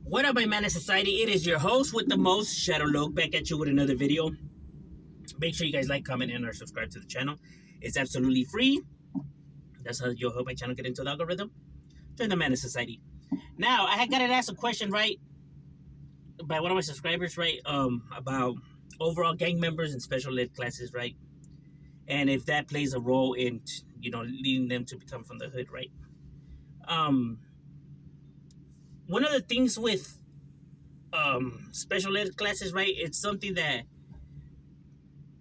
What up, my man of society? It is your host with the most, Shadow Loke, back at you with another video. Make sure you guys like, comment, and or subscribe to the channel. It's absolutely free. That's how you'll help my channel get into the algorithm. Join the man of society. Now, I had got to ask a question, right, by one of my subscribers, right, about overall gang members and special ed classes, right, and if that plays a role in, leading them to become from the hood, right. Um, One of the things with special ed classes, right, it's something that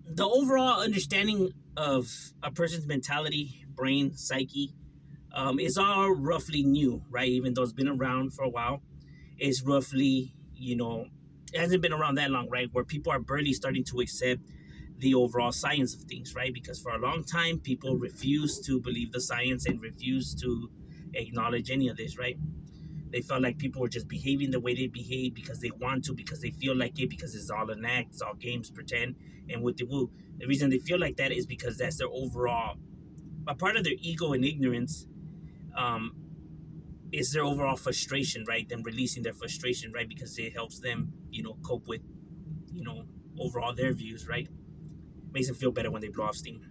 the overall understanding of a person's mentality, brain, psyche, is all roughly new, right? Even though it's been around for a while, it's roughly, it hasn't been around that long, right? Where people are barely starting to accept the overall science of things, right? Because for a long time, people refused to believe the science and refused to acknowledge any of this, right? They felt like people were just behaving the way they behave because they want to, because they feel like it, because it's all an act, it's all games, pretend, and what they will. The reason they feel like that is because that's their overall, a part of their ego and ignorance, um, is their overall frustration, right? Them releasing their frustration, right? Because it helps them, cope with, overall their views, right? Makes them feel better when they blow off steam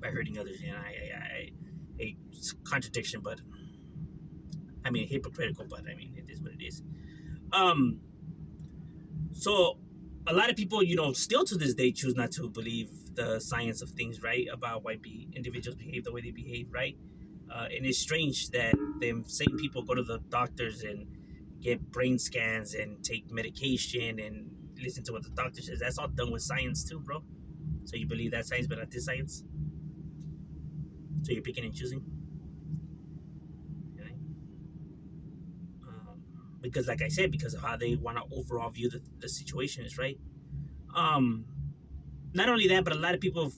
by hurting others. It's a contradiction, but I mean, hypocritical, but I mean, it is what it is. Um, so a lot of people, still to this day choose not to believe the science of things, right? About why individuals behave the way they behave, right? And it's strange that them same people go to the doctors and get brain scans and take medication and listen to what the doctor says. That's all done with science too, bro. So you believe that science, but not this science. So you're picking and choosing. Okay? Because like I said, because of how they want to overall view the situation is, right? Not only that, but a lot of people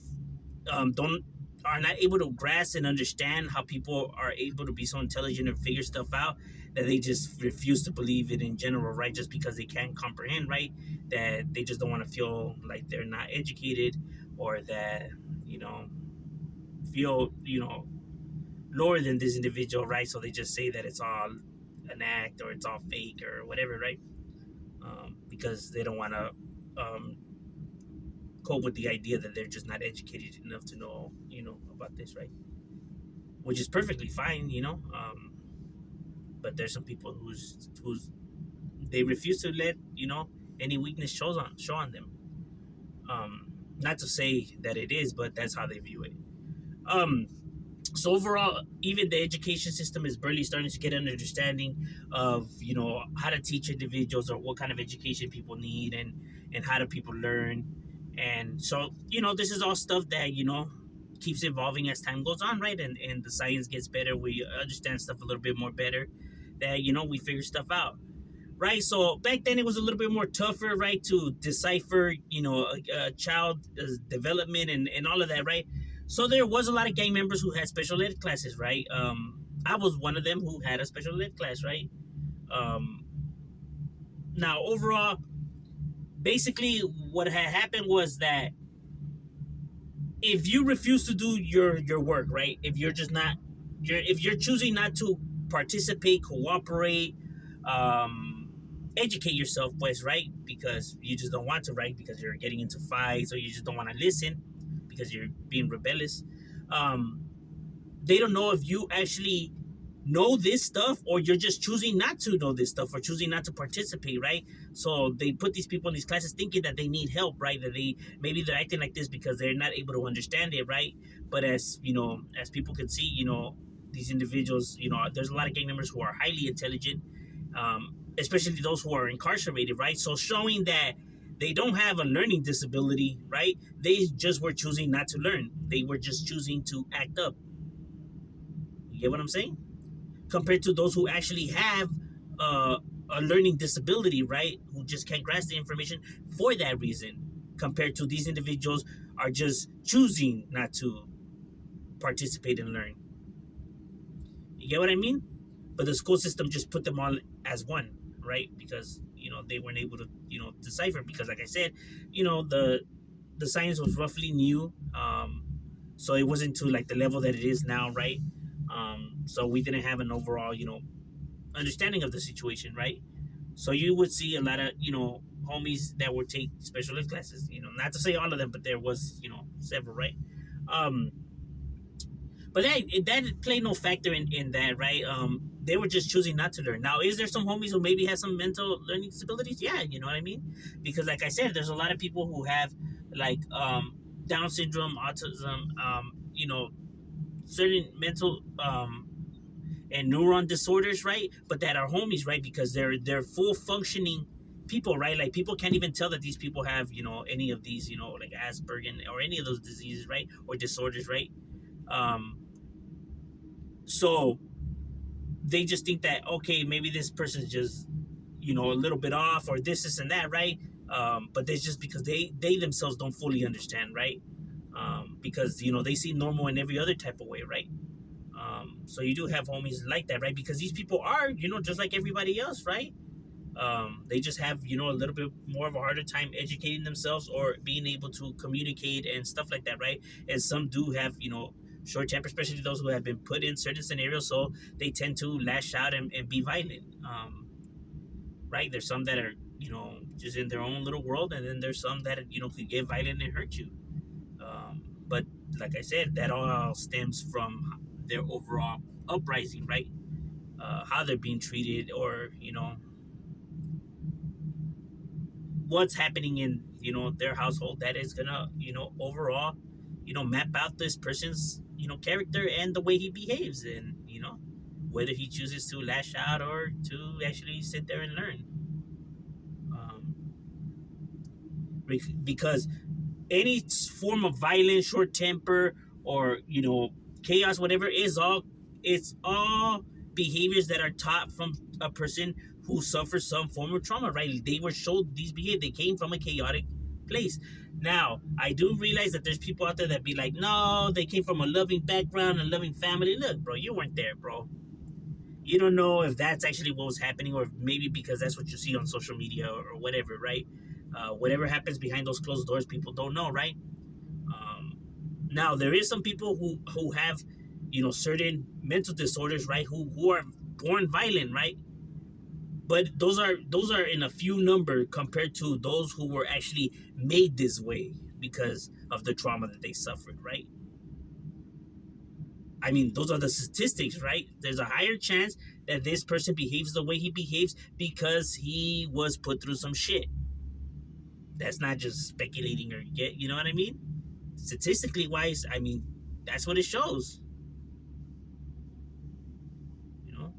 are not able to grasp and understand how people are able to be so intelligent and figure stuff out, that they just refuse to believe it in general, right? Just because they can't comprehend, right? That they just don't want to feel like they're not educated, or that, feel, lower than this individual, right? So they just say that it's all an act, or it's all fake, or whatever, right? Because they don't want to cope with the idea that they're just not educated enough to know, about this, right? Which is perfectly fine, but there's some people who's they refuse to let, any weakness show on them. Not to say that it is, but that's how they view it. So overall, even the education system is barely starting to get an understanding of, how to teach individuals, or what kind of education people need, and how do people learn. And so, this is all stuff that, keeps evolving as time goes on, right? And the science gets better. We understand stuff a little bit more better, that, we figure stuff out, right? So back then it was a little bit more tougher, right, to decipher, a child development and all of that, right? So there was a lot of gang members who had special ed classes, right? I was one of them who had a special ed class, right? Now overall, basically what had happened was that if you refuse to do your work, right, if you're just not, if you're choosing not to participate, cooperate, educate yourself, pues, right, because you just don't want to, right, because you're getting into fights, or you just don't want to listen because you're being rebellious, they don't know if you actually know this stuff, or you're just choosing not to know this stuff, or choosing not to participate, right? So they put these people in these classes thinking that they need help, right? That maybe they're acting like this because they're not able to understand it, right? But as as people can see, these individuals, there's a lot of gang members who are highly intelligent, especially those who are incarcerated, right? So showing that they don't have a learning disability, right? They just were choosing not to learn. They were just choosing to act up. You get what I'm saying? Compared to those who actually have a learning disability, right? Who just can't grasp the information for that reason. Compared to these individuals are just choosing not to participate and learn. You get what I mean? But the school system just put them all as one, right? Because they weren't able to decipher, because like I said, the science was roughly new, so it wasn't to like the level that it is now, right? So we didn't have an overall understanding of the situation, right? So you would see a lot of, homies that would take special ed classes. Not to say all of them, but there was, several, right? Um, but that played no factor in that, right? They were just choosing not to learn. Now, is there some homies who maybe have some mental learning disabilities? Yeah, you know what I mean? Because, like I said, there's a lot of people who have like Down syndrome, autism, certain mental and neuron disorders, right? But that are homies, right? Because they're full functioning people, right? Like people can't even tell that these people have, any of these, like Asperger or any of those diseases, right? Or disorders, right? Um, so they just think that, okay, maybe this person's just, a little bit off, or this and that, right? But it's just because they themselves don't fully understand, right? Because they see normal in every other type of way, right? So you do have homies like that, right? Because these people are, just like everybody else, right? They just have, a little bit more of a harder time educating themselves or being able to communicate and stuff like that, right? And some do have, short temper, especially those who have been put in certain scenarios, so they tend to lash out and be violent. Right? There's some that are, just in their own little world, and then there's some that, could get violent and hurt you. But like I said, that all stems from their overall uprising, right? How they're being treated, or what's happening in their household, that is gonna overall map out this person's character and the way he behaves, and whether he chooses to lash out or to actually sit there and learn. um, because any form of violence, short temper, or chaos, whatever, it's all behaviors that are taught from a person who suffers some form of trauma, right? They were showed these behaviors. They came from a chaotic place. Now, I do realize that there's people out there that be like, no, they came from a loving background, a loving family. Look, bro, you weren't there, bro. You don't know if that's actually what was happening, or maybe because that's what you see on social media, or whatever, right? Whatever happens behind those closed doors, people don't know, right? Um, Now, there is some people who have, certain mental disorders, right? Who are born violent, right? But those are in a few number compared to those who were actually made this way because of the trauma that they suffered, right? I mean, those are the statistics, right? There's a higher chance that this person behaves the way he behaves because he was put through some shit. That's not just speculating or get, you know what I mean? Statistically wise, I mean, that's what it shows, you know.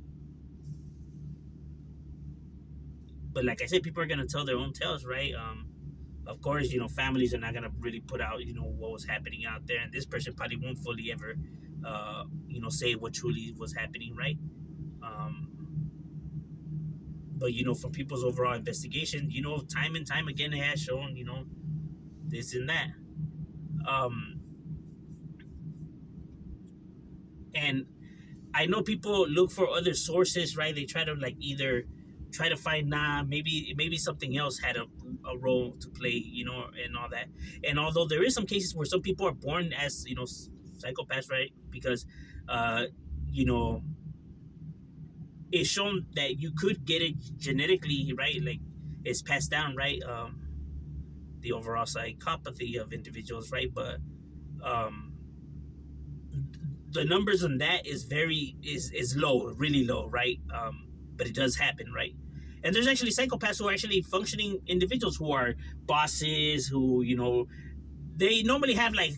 But like I said, people are gonna tell their own tales, right? Of course, families are not gonna really put out, what was happening out there, and this person probably won't fully ever, say what truly was happening, right? Um, but from people's overall investigation, time and time again, it has shown, this and that. Um, and I know people look for other sources, right? They try to like either try to find, nah, maybe something else had a role to play, and all that. And although there is some cases where some people are born as psychopaths, right? Because uh, you know it's shown that you could get it genetically, right? Like it's passed down, right? The overall psychopathy of individuals, right? But um, the numbers on that is low, really low, right? But it does happen, right? And there's actually psychopaths who are actually functioning individuals who are bosses, who they normally have like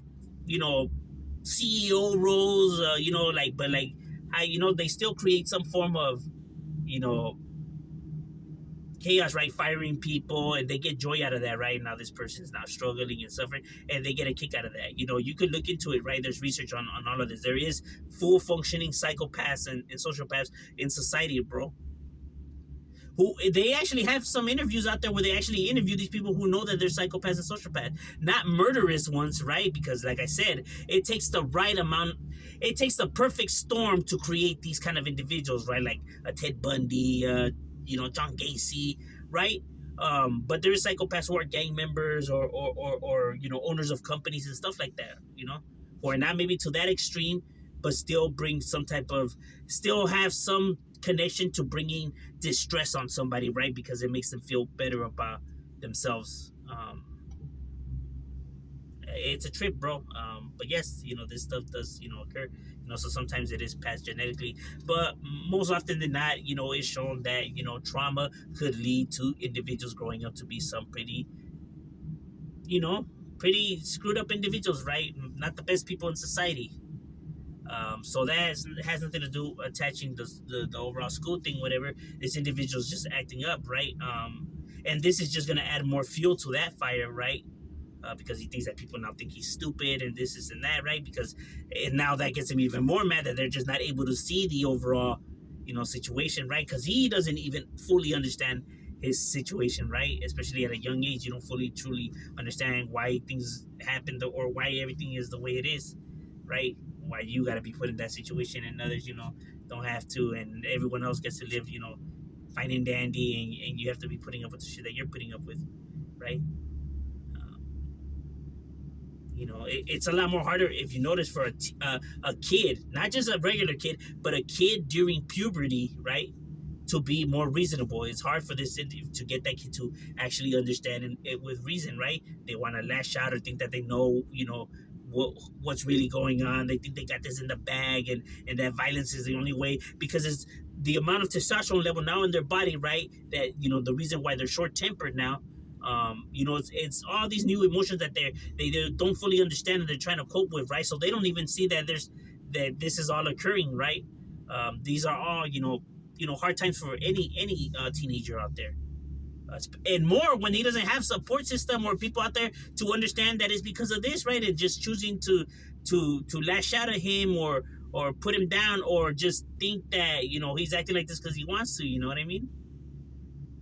you know CEO roles, like, but like they still create some form of you know chaos, right? Firing people, and they get joy out of that, right? Now this person is now struggling and suffering, and they get a kick out of that. You could look into it, right? There's research on all of this. There is full functioning psychopaths and sociopaths in society, bro. Who they actually have some interviews out there where they actually interview these people who know that they're psychopaths and sociopaths, not murderous ones, right? Because like I said, it takes the right amount, it takes the perfect storm to create these kind of individuals, right? Like a Ted Bundy, John Gacy, right? But there is psychopaths who are gang members, or owners of companies and stuff like that, who are not maybe to that extreme, but still bring some type of, still have some connection to bringing distress on somebody, right? Because it makes them feel better about themselves. It's a trip, bro. But yes, this stuff does, occur. So sometimes it is passed genetically, but most often than not, it's shown that trauma could lead to individuals growing up to be some you know, pretty screwed up individuals, right? Not the best people in society. So that has nothing to do attaching the overall school thing, whatever. This individual's just acting up, right? And this is just gonna add more fuel to that fire, right? Because he thinks that people now think he's stupid and this is and that, right? Because and now that gets him even more mad that they're just not able to see the overall, situation, right? Because he doesn't even fully understand his situation, right? Especially at a young age, you don't fully truly understand why things happen or why everything is the way it is, right? Why you got to be put in that situation and others, don't have to, and everyone else gets to live, fine and dandy, and you have to be putting up with the shit that you're putting up with, right? It's a lot more harder if you notice for a kid, not just a regular kid, but a kid during puberty, right? To be more reasonable. It's hard for this to get that kid to actually understand it with reason, right? They want to lash out or think that they know, what's really going on. They think they got this in the bag, and that violence is the only way because it's the amount of testosterone level now in their body, right? That the reason why they're short tempered now. It's all these new emotions that they don't fully understand and they're trying to cope with, right? So they don't even see that this is all occurring, right? These are all hard times for any teenager out there, and more when he doesn't have support system or people out there to understand that it's because of this, right? And just choosing to lash out at him or put him down or just think that he's acting like this because he wants to. You know what I mean?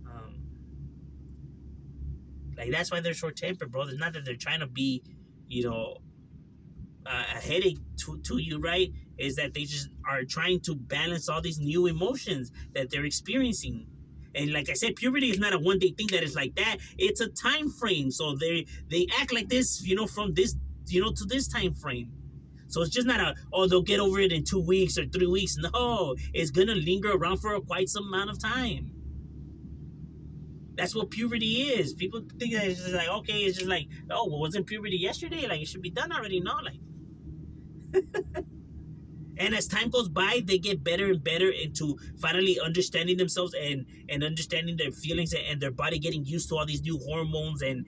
Um, like that's why they're short tempered, bro. It's not that they're trying to be, you know, a headache to you, right? Is that they just are trying to balance all these new emotions that they're experiencing. And like I said, puberty is not a one day thing that is like that. It's a time frame. So they act like this, from this, to this time frame. So it's just not they'll get over it in 2 weeks or 3 weeks. No, it's gonna linger around for quite some amount of time. That's what puberty is. People think that it's just like, okay, it's just like, oh, well, wasn't puberty yesterday? Like, it should be done already. No, like, and as time goes by, they get better and better into finally understanding themselves and understanding their feelings and their body getting used to all these new hormones and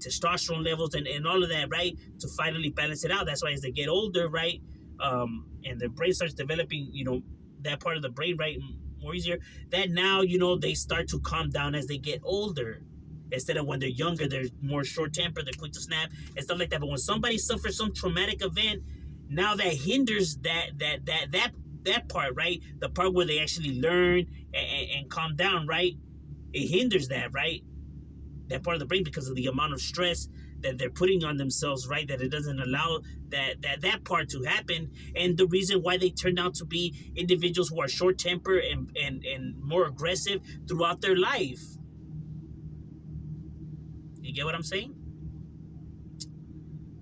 testosterone levels and all of that, right? To finally balance it out. That's why as they get older, right, and their brain starts developing, that part of the brain, right, more easier, that now, they start to calm down as they get older. Instead of when they're younger, they're more short tempered, they're quick to snap and stuff like that. But when somebody suffers some traumatic event, now that hinders that part, right? The part where they actually learn and calm down, right? It hinders that, right? That part of the brain because of the amount of stress that they're putting on themselves, right? That it doesn't allow that part to happen. And the reason why they turn out to be individuals who are short tempered and more aggressive throughout their life. You get what I'm saying?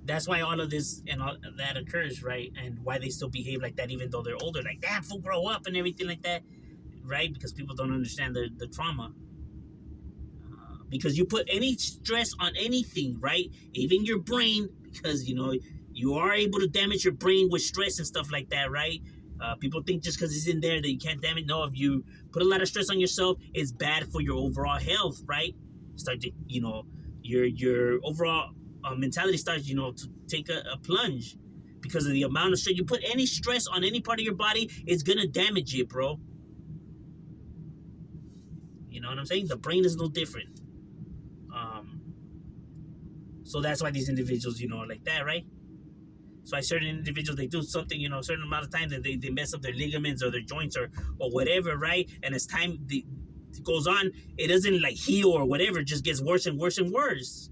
That's why all of this and all that occurs, right? And why they still behave like that even though they're older. Like, damn, fool, grow up and everything like that, right? Because people don't understand the trauma. Because you put any stress on anything, right? Even your brain, because, you are able to damage your brain with stress and stuff like that, right? People think just because it's in there that you can't damage. No, if you put a lot of stress on yourself, it's bad for your overall health, right? Start to, your overall mentality starts, to take a plunge because of the amount of stress. You put any stress on any part of your body, it's gonna damage it, bro. You know what I'm saying? The brain is no different. So that's why these individuals, are like that, right? So certain individuals, they do something, a certain amount of time that they mess up their ligaments or their joints or whatever, right? And as time goes on, it doesn't like heal or whatever, it just gets worse and worse and worse.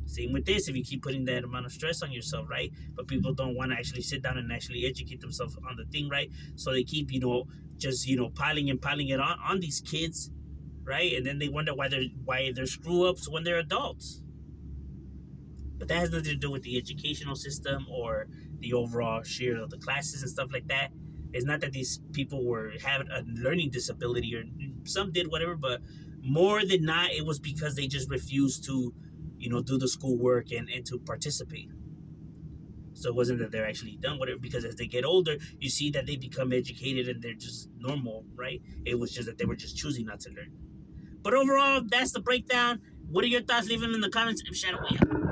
Same with this, if you keep putting that amount of stress on yourself, right? But people don't want to actually sit down and actually educate themselves on the thing, right? So they keep, just, piling it on these kids, right? And then they wonder why they're screw ups when they're adults. But that has nothing to do with the educational system or the overall share of the classes and stuff like that. It's not that these people were having a learning disability, or some did whatever, but more than not, it was because they just refused to, do the schoolwork and to participate. So it wasn't that they're actually done with it, because as they get older, you see that they become educated and they're just normal, right? It was just that they were just choosing not to learn. But overall, that's the breakdown. What are your thoughts? Leave them in the comments. I'm Shadow.